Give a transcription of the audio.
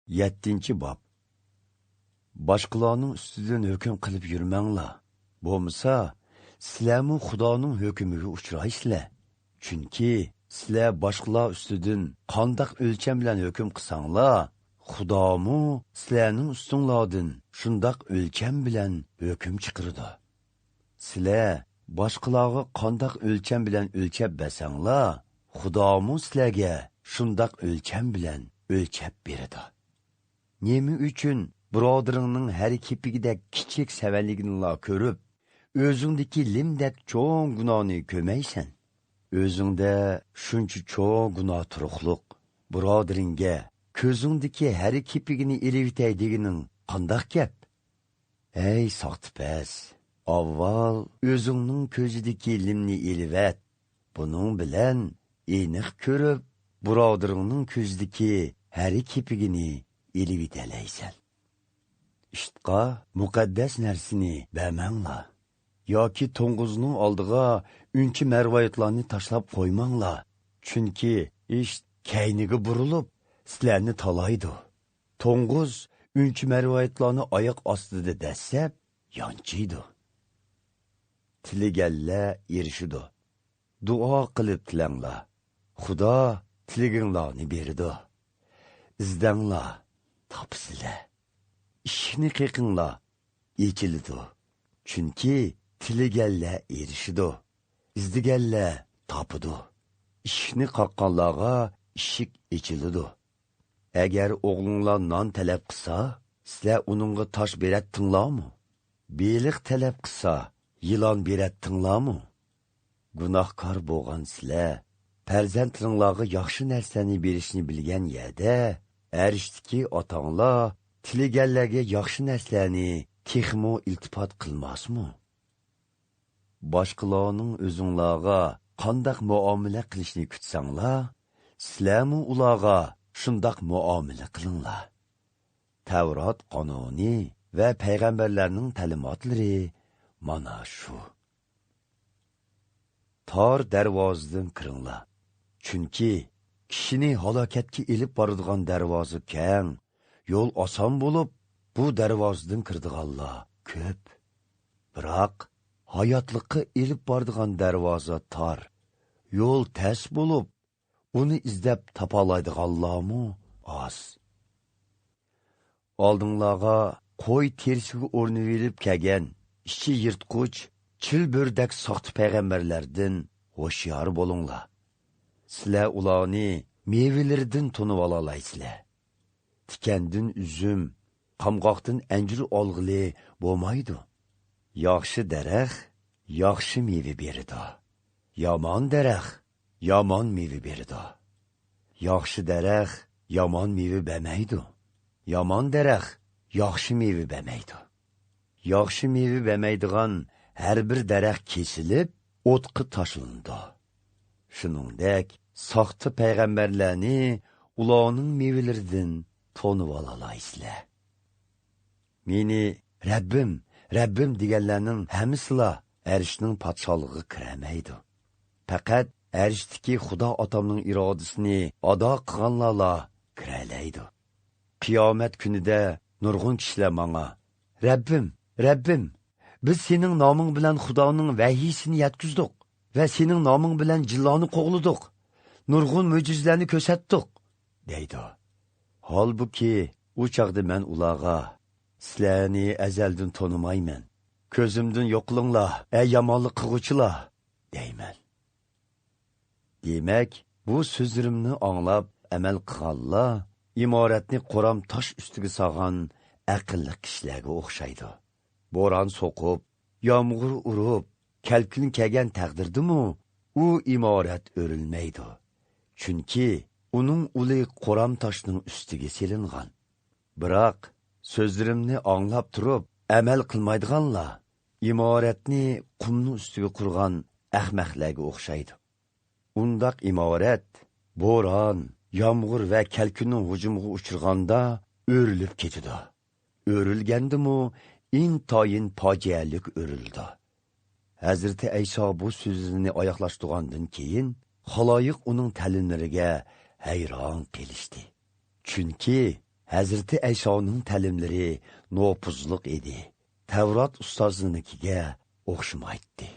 7. bob. Başqalarning ustidan hukm qilib yurmanglar. Bo'lmasa, sizlarmi Xudoning hukmiga uchraysizlar. Chunki sizlar boshqalar ustidan qandoq o'lcham bilan hukm qilsanglar, Xudomu sizlarning ustinglardan shundoq o'lcham bilan hukm chiqirdi. Sizlar boshqalarga qandoq o'lcham bilan o'lchab bersanglar, Xudomu sizlarga shundoq o'lcham bilan o'lchab beradi. Nemi uchun birodaringning har kepigidek kichik savalligini ko'rib, o'zingdagi limdak cho'ng gunohni ko'maysan. O'zingda shuncha cho'ng gunoh turuqliq birodaringga ko'zingdagi har kepigini elivitay degining qandoq gap? Ey soxtipaz, avval o'zingning ko'zidagi limni elivat. Buning bilan aniq ko'rib, birodaringning ko'zidagi har kepigini elivitalaysan. İştqa muqaddas narsini bermanglar. Yoki to'ng'izning oldiga unchi marvoyatlarni tashlab qo'ymanglar. Chunki ish kayniga burilib, sizlarni talaydi. To'ng'iz unchi marvoyatlarni oyoq ostida dasab, yonchiydi. Tiligalla erishidi. Duo qilib tilanglar. Xudo tiliginglarni beradi. İzdanglar, topsizlar. İşini qiqinglar, yechilidi. Chunki tiligalla erishidi. İzdigalla topidi. İshni qaqqanlarga ishik echilidi. Agar o'g'linglar non talab qilsa, sizlar uningga tosh beratdinglarmi? Beliq talab qilsa, yilon beratdinglarmi? Gunohkor bo'lgan sizlar farzandlaringlarga yaxshi narsani berishni bilgan yerda, arishdiki otanglar tilaganlarga yaxshi narsalarni texmo iltifot qilmasmi? Boshqalarning o'zinglarga qandoq muomala qilishni kutsanglar, sizlarmi ularga shundoq muomala qilinglar. Tavrat qonuni va payg'ambarlarning ta'limotlari mana shu. Tor darvozadan kiringlar. Chunki kishini halokatga elib boradigan darvoza keng, yo'l oson bo'lib, bu darvozadan kirdiganlar ko'p. Biroq hayotlikqa elib boradigan darvoza tor, yo'l tas bo'lib, uni izlab topolaydiganlarmi oz. Oldinglarga qo'y terisiga o'rnilib kelgan, ichi yirtquch, chilbirdak soxta payg'ambarlardan hoşyar bo'linglar. Sizlar ularni mevelaridan tunib olalaysizlar. Tikandin üzüm, qamg'oqdan anjir olg'ili bo'lmaydi. Yaxshi daraxt yaxshi meva beradi. Yomon daraxt yomon meva beradi. Yaxshi daraxt yomon meva bermaydi. Yomon daraxt yaxshi meva bermaydi. Yaxshi meva bermaydigan har bir daraxt kesilib, o'tqa tashlandi. Shuningdek, soxta payg'ambarlarni ularning mevalaridan tonib olalaysizlar. Meni Rabbim, Rabbim deganlarning hammasila arishning podshohligiga kiramaydi. Faqat arishdagi Xudo otamning irodasini ado qilganlar kiralaydi. Qiyomat kunida nurg'un kishilar menga, Rabbim, Rabbim, biz sening noming bilan Xudoning vahiyisini yetkizdik va sening noming bilan jilloni qo'g'lidik. Nurg'un mo'jizalarni ko'rsatdik, deydi. Holbuki, u chaqda men ularga sizlarni azaldan tonimayman. Ko'zimdan yo'qlinglar, ey yomonlik qilg'uvchilar, deyman. Demak, bu so'zlarimni anglab amal qilganlar imoratni qo'ram tosh ustiga solgan aqlli kishilarga o'xshaydi. Bo'ron so'qib, yomg'ir urib, kalkun kelgan taqdirdimi, u imorat o'rilmaydi. Chunki uning uli qo'ram toshning ustiga selingan. Biroq so'zlarimni anglab turib, amal qilmaydiganlar imoratni qumning ustiga qurgan ahmoqlarga o'xshaydi. Undaq imorat bo'ron, yomg'ir va kalkunning hujumiga uchirganda o'rilib ketadi. O'rilgandimi intoyin fojialik o'rildi. Hazreti Ayso bu so'zini oyoqlashtirgandan keyin xaloyiq uning ta'limlariga hayron qilishdi. Chunki Hazreti Ayşoning ta'limlari nopuzliq edi. Tavrat ustozinikiga o'xshamaydi.